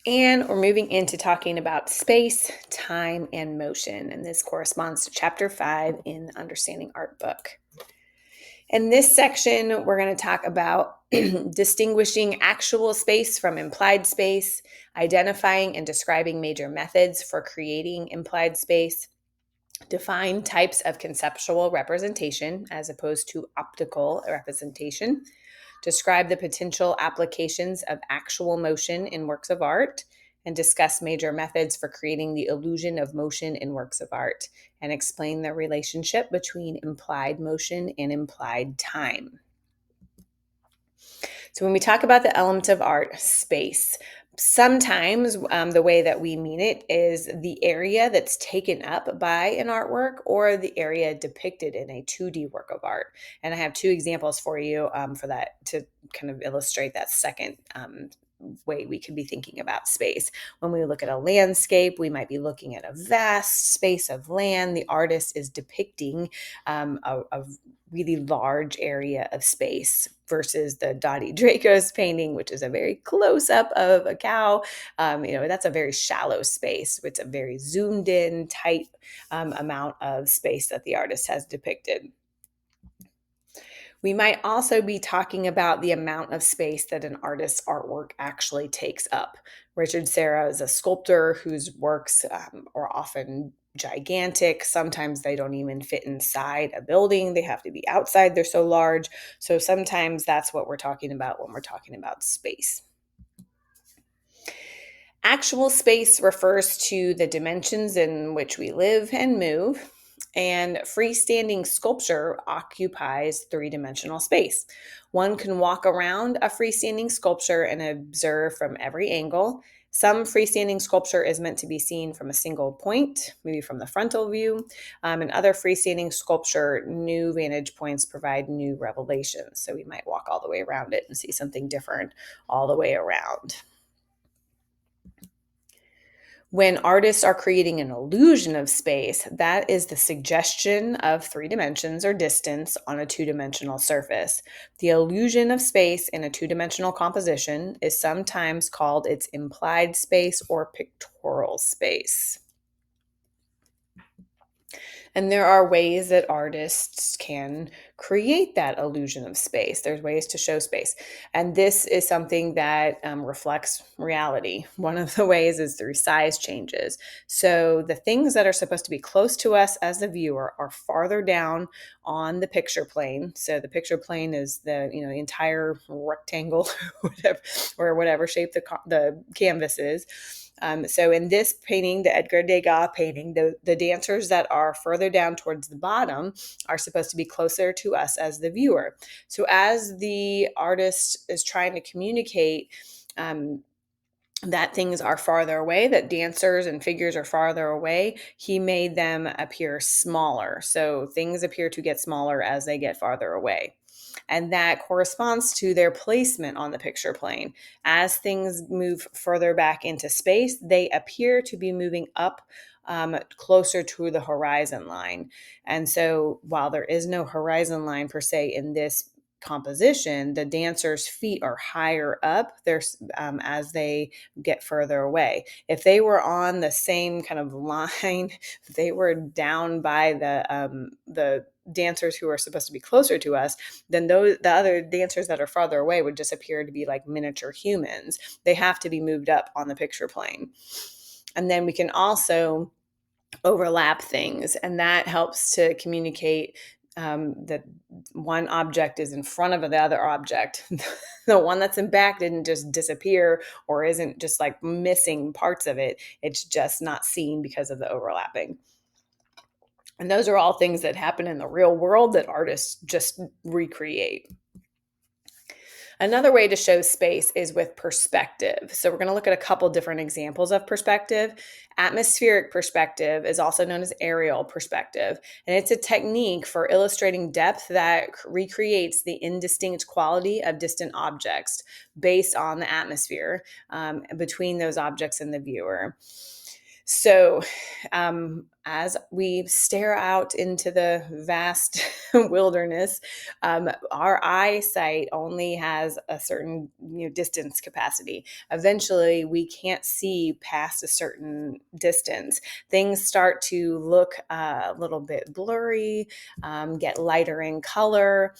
And we're moving into talking about space, time, and motion, and this corresponds to chapter 5 in the Understanding Art book. In this section, we're going to talk about distinguishing actual space from implied space, identifying and describing major methods for creating implied space, define types of conceptual representation as opposed to optical representation, describe the potential applications of actual motion in works of art, and discuss major methods for creating the illusion of motion in works of art, and explain the relationship between implied motion and implied time. So when we talk about the element of art, space, sometimes the way that we mean it is the area that's taken up by an artwork or the area depicted in a 2D work of art. And I have two examples for you for that to kind of illustrate that second way we could be thinking about space. When we look at a landscape, we might be looking at a vast space of land. The artist is depicting a really large area of space versus the Dottie Draco's painting, which is a very close up of a cow. That's a very shallow space. It's a very zoomed in, tight amount of space that the artist has depicted. We might also be talking about the amount of space that an artist's artwork actually takes up. Richard Serra is a sculptor whose works are often gigantic. Sometimes they don't even fit inside a building. They have to be outside. They're so large. So sometimes that's what we're talking about when we're talking about space. Actual space refers to the dimensions in which we live and move. And freestanding sculpture occupies three-dimensional space. One can walk around a freestanding sculpture and observe from every angle. Some freestanding sculpture is meant to be seen from a single point, maybe from the frontal view. And other freestanding sculpture, new vantage points provide new revelations. So we might walk all the way around it and see something different all the way around. When artists are creating an illusion of space, that is the suggestion of three dimensions or distance on a two-dimensional surface. The illusion of space in a two-dimensional composition is sometimes called its implied space or pictorial space. And there are ways that artists can create that illusion of space. There's ways to show space. And this is something that reflects reality. One of the ways is through size changes. So the things that are supposed to be close to us as the viewer are farther down on the picture plane. So the picture plane is the entire rectangle or whatever shape the canvas is. So in this painting, the Edgar Degas painting, the dancers that are further down towards the bottom are supposed to be closer to us as the viewer. So as the artist is trying to communicate that things are farther away, that dancers and figures are farther away, he made them appear smaller. So things appear to get smaller as they get farther away. And that corresponds to their placement on the picture plane. As things move further back into space, they appear to be moving up closer to the horizon line. And so while there is no horizon line per se in this composition, the dancers' feet are higher up as they get further away. If they were on the same kind of line, they were down by the dancers who are supposed to be closer to us, then the other dancers that are farther away would just appear to be like miniature humans. They have to be moved up on the picture plane. And then we can also overlap things, and that helps to communicate that one object is in front of the other object. The one that's in back didn't just disappear or isn't just like missing parts of it. It's just not seen because of the overlapping. And those are all things that happen in the real world that artists just recreate. Another way to show space is with perspective. So we're going to look at a couple different examples of perspective. Atmospheric perspective is also known as aerial perspective, and it's a technique for illustrating depth that recreates the indistinct quality of distant objects based on the atmosphere between those objects and the viewer. So, as we stare out into the vast wilderness, our eyesight only has a certain distance capacity. Eventually, we can't see past a certain distance. Things start to look a little bit blurry, get lighter in color,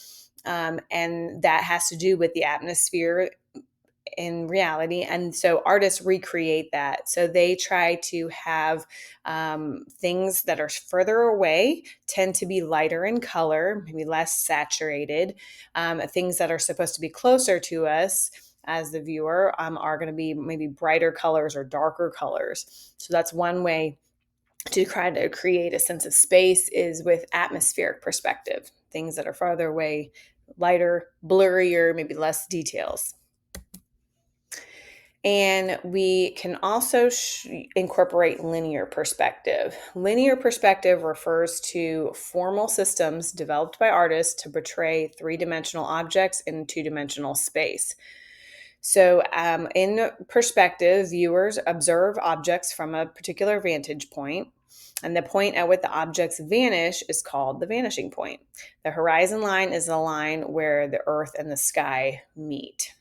and that has to do with the atmosphere in reality. And so artists recreate that. So they try to have things that are further away tend to be lighter in color, maybe less saturated. Things that are supposed to be closer to us as the viewer are going to be maybe brighter colors or darker colors. So that's one way to try to create a sense of space is with atmospheric perspective. Things that are farther away, lighter, blurrier, maybe less details. And we can also incorporate linear perspective. Linear perspective refers to formal systems developed by artists to portray three-dimensional objects in two-dimensional space. So, in perspective, viewers observe objects from a particular vantage point, and the point at which the objects vanish is called the vanishing point. The horizon line is the line where the earth and the sky meet.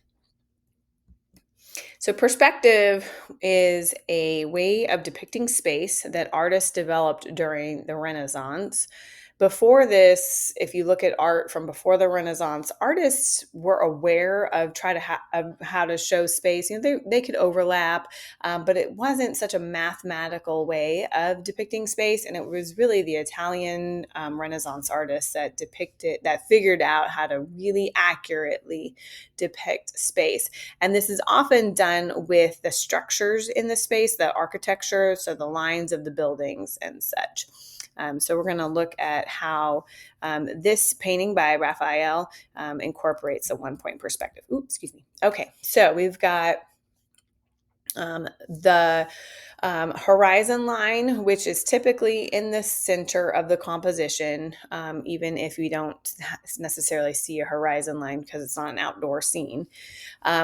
So, perspective is a way of depicting space that artists developed during the Renaissance. Before this, if you look at art from before the Renaissance, artists were aware of of how to show space. They could overlap, but it wasn't such a mathematical way of depicting space. And it was really the Italian Renaissance artists that figured out how to really accurately depict space. And this is often done with the structures in the space, the architecture, so the lines of the buildings and such. So we're going to look at how this painting by Raphael incorporates a one-point perspective. Ooh, excuse me. Okay, so we've got the horizon line, which is typically in the center of the composition, even if we don't necessarily see a horizon line because it's not an outdoor scene.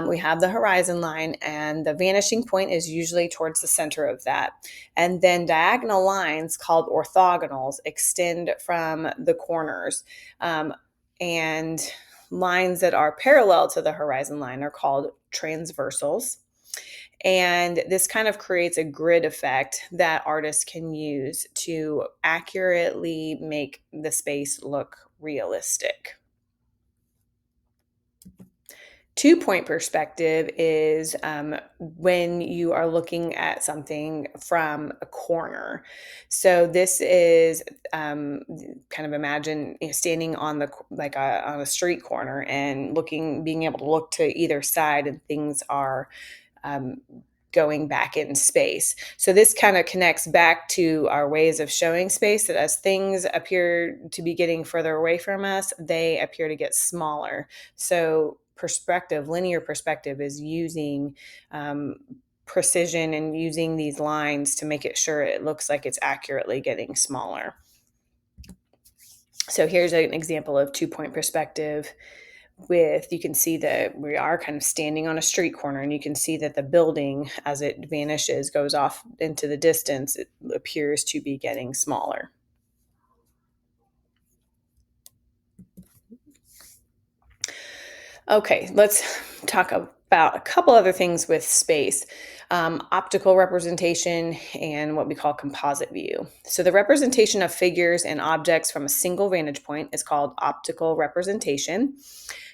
We have the horizon line, and the vanishing point is usually towards the center of that. And then diagonal lines called orthogonals extend from the corners. And lines that are parallel to the horizon line are called transversals. And this kind of creates a grid effect that artists can use to accurately make the space look realistic. Two-point perspective is when you are looking at something from a corner. So this is kind of imagine standing on on a street corner and being able to look to either side, and things are going back in space. So this kind of connects back to our ways of showing space, that as things appear to be getting further away from us, they appear to get smaller. So linear perspective is using precision and using these lines to make it sure it looks like it's accurately getting smaller. So here's an example of two-point perspective. You can see that we are kind of standing on a street corner, and you can see that the building, as it vanishes, goes off into the distance. It appears to be getting smaller. Okay, let's talk about a couple other things with space. Optical representation and what we call composite view. So the representation of figures and objects from a single vantage point is called optical representation.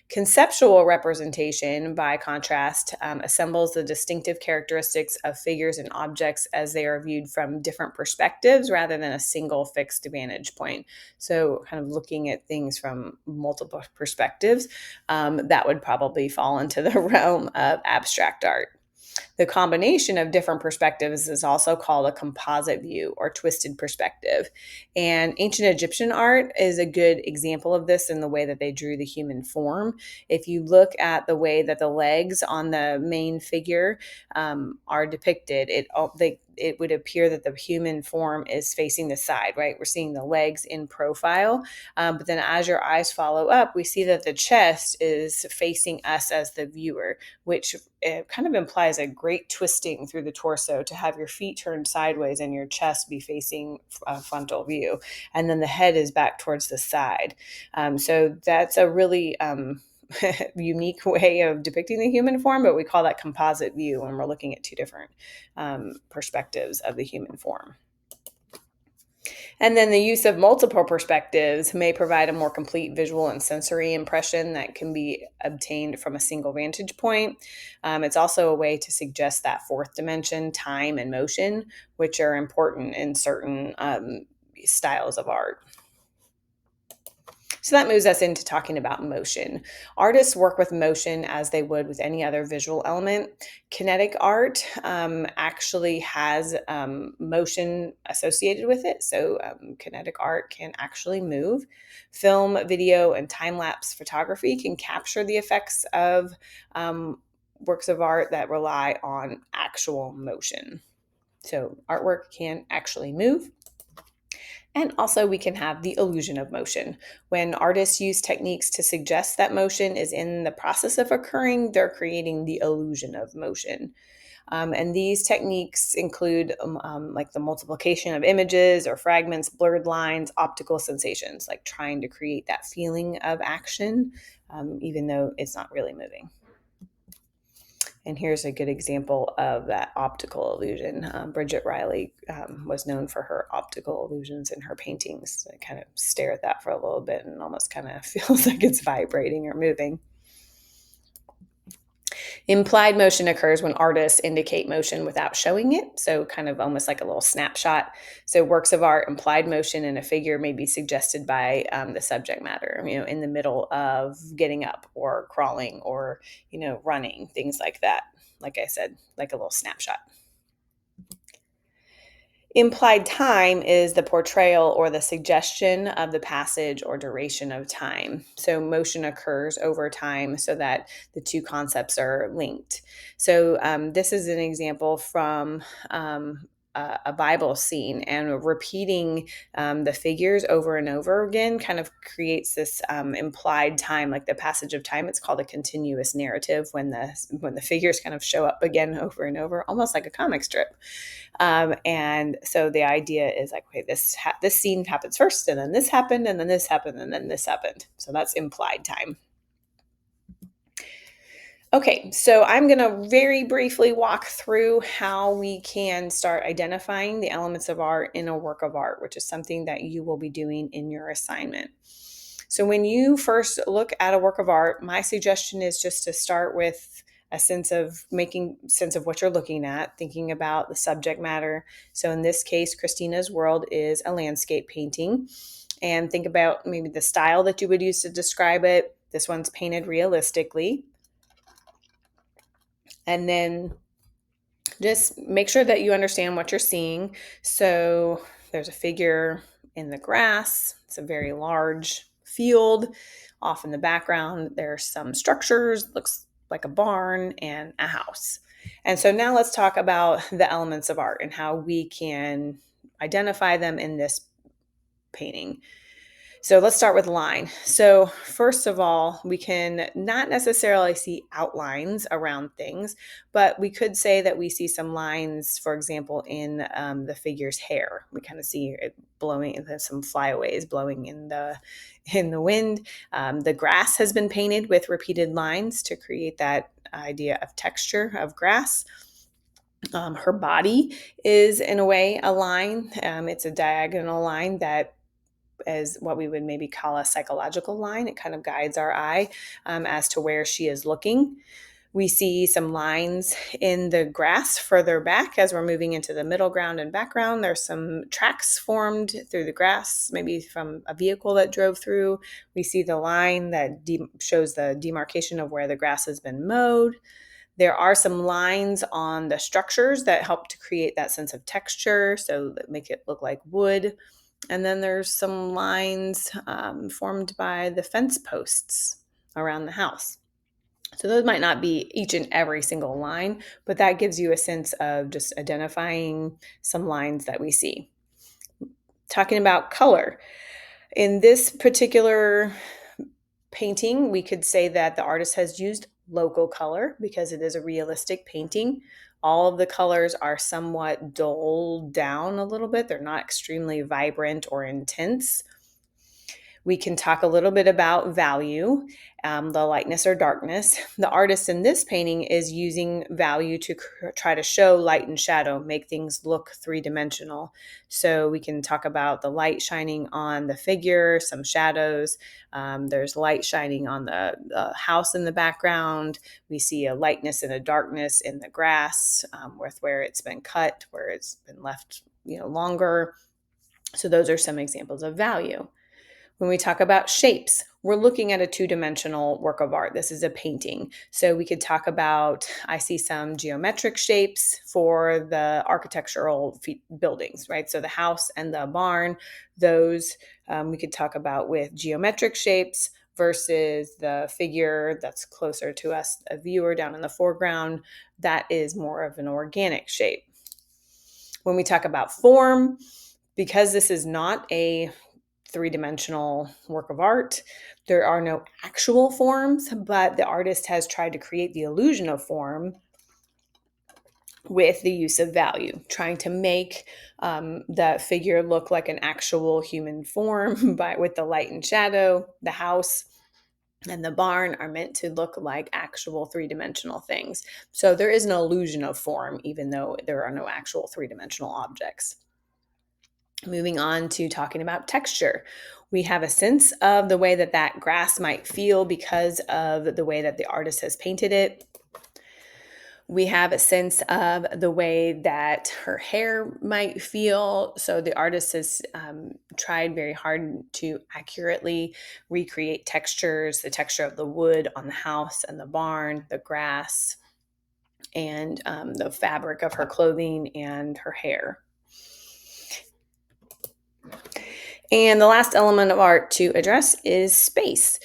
Conceptual representation, by contrast, assembles the distinctive characteristics of figures and objects as they are viewed from different perspectives rather than a single fixed vantage point. So kind of looking at things from multiple perspectives, that would probably fall into the realm of abstract art. The combination of different perspectives is also called a composite view or twisted perspective. And ancient Egyptian art is a good example of this in the way that they drew the human form. If you look at the way that the legs on the main figure are depicted, they it would appear that the human form is facing the side, right? We're seeing the legs in profile. But then as your eyes follow up, we see that the chest is facing us as the viewer, which kind of implies a great twisting through the torso to have your feet turned sideways and your chest be facing a frontal view. And then the head is back towards the side. So that's a really unique way of depicting the human form, but we call that composite view when we're looking at two different perspectives of the human form. And then the use of multiple perspectives may provide a more complete visual and sensory impression that can be obtained from a single vantage point. It's also a way to suggest that fourth dimension, time and motion, which are important in certain styles of art. So that moves us into talking about motion. Artists work with motion as they would with any other visual element. Kinetic art actually has motion associated with it. So kinetic art can actually move. Film, video, and time-lapse photography can capture the effects of works of art that rely on actual motion. So artwork can actually move. And also we can have the illusion of motion. When artists use techniques to suggest that motion is in the process of occurring, they're creating the illusion of motion. And these techniques include like the multiplication of images or fragments, blurred lines, optical sensations, like trying to create that feeling of action, even though it's not really moving. And here's a good example of that optical illusion. Bridget Riley was known for her optical illusions in her paintings. I kind of stare at that for a little bit and almost kind of feels like it's vibrating or moving. Implied motion occurs when artists indicate motion without showing it, so kind of almost like a little snapshot. So works of art, implied motion in a figure may be suggested by the subject matter, in the middle of getting up or crawling or, running, things like that. Like I said, like a little snapshot. Implied time is the portrayal or the suggestion of the passage or duration of time. So motion occurs over time so that the two concepts are linked. So this is an example from a Bible scene, and repeating the figures over and over again kind of creates this implied time, like the passage of time. It's called a continuous narrative when the figures kind of show up again over and over, almost like a comic strip. And so the idea is like, okay, this scene happens first, and then this happened, and then this happened, and then this happened. So that's implied time. Okay, so I'm going to very briefly walk through how we can start identifying the elements of art in a work of art, which is something that you will be doing in your assignment. So when you first look at a work of art, my suggestion is just to start with making sense of what you're looking at, thinking about the subject matter. So in this case, Christina's World is a landscape painting. And think about maybe the style that you would use to describe it. This one's painted realistically. And then just make sure that you understand what you're seeing. So there's a figure in the grass. It's a very large field. Off in the background, there's some structures, looks like a barn and a house. And so now let's talk about the elements of art and how we can identify them in this painting. So let's start with line. So first of all, we can not necessarily see outlines around things, but we could say that we see some lines, for example, in the figure's hair. We kind of see it blowing, some flyaways blowing in the wind. The grass has been painted with repeated lines to create that idea of texture of grass. Her body is, in a way, a line. It's a diagonal line that as what we would maybe call a psychological line. It kind of guides our eye as to where she is looking. We see some lines in the grass further back as we're moving into the middle ground and background. There's some tracks formed through the grass, maybe from a vehicle that drove through. We see the line that shows the demarcation of where the grass has been mowed. There are some lines on the structures that help to create that sense of texture, so that make it look like wood. And then there's some lines formed by the fence posts around the house. So those might not be each and every single line, but that gives you a sense of just identifying some lines that we see. Talking about color. In this particular painting, we could say that the artist has used local color because it is a realistic painting. All of the colors are somewhat dulled down a little bit. They're not extremely vibrant or intense. We can talk a little bit about value, the lightness or darkness. The artist in this painting is using value to try to show light and shadow, make things look three-dimensional. So we can talk about the light shining on the figure, some shadows. There's light shining on the house in the background. We see a lightness and a darkness in the grass, with where it's been cut, where it's been left, longer. So those are some examples of value. When we talk about shapes, we're looking at a two-dimensional work of art. This is a painting. So we could talk about, I see some geometric shapes for the architectural buildings, right? So the house and the barn, those we could talk about with geometric shapes versus the figure that's closer to us, a viewer down in the foreground, that is more of an organic shape. When we talk about form, because this is not a three-dimensional work of art, there are no actual forms, but the artist has tried to create the illusion of form with the use of value, trying to make the figure look like an actual human form, but with the light and shadow. The house and the barn are meant to look like actual three-dimensional things. So there is an illusion of form, even though there are no actual three-dimensional objects. Moving on to talking about texture. We have a sense of the way that grass might feel because of the way that the artist has painted it. We have a sense of the way that her hair might feel. So the artist has tried very hard to accurately recreate textures, the texture of the wood on the house and the barn, the grass, and the fabric of her clothing and her hair. And the last element of art to address is space.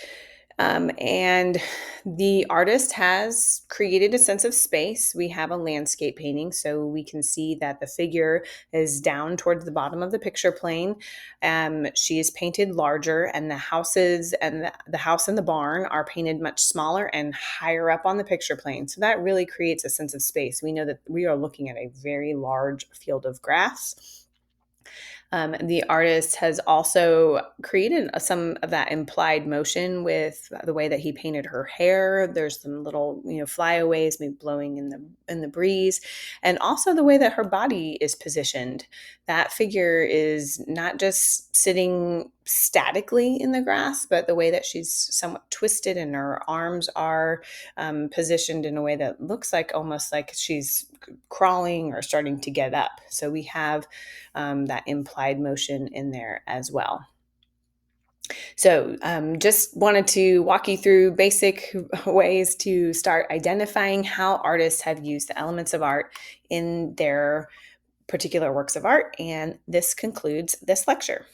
And the artist has created a sense of space. We have a landscape painting, so we can see that the figure is down towards the bottom of the picture plane. She is painted larger, and the houses and the house and the barn are painted much smaller and higher up on the picture plane. So that really creates a sense of space. We know that we are looking at a very large field of grass. The artist has also created some of that implied motion with the way that he painted her hair. There's some little, flyaways maybe blowing in the breeze, and also the way that her body is positioned. That figure is not just sitting statically in the grass, but the way that she's somewhat twisted and her arms are positioned in a way that looks like almost like she's crawling or starting to get up. So we have that implied motion in there as well. So just wanted to walk you through basic ways to start identifying how artists have used the elements of art in their particular works of art. And this concludes this lecture.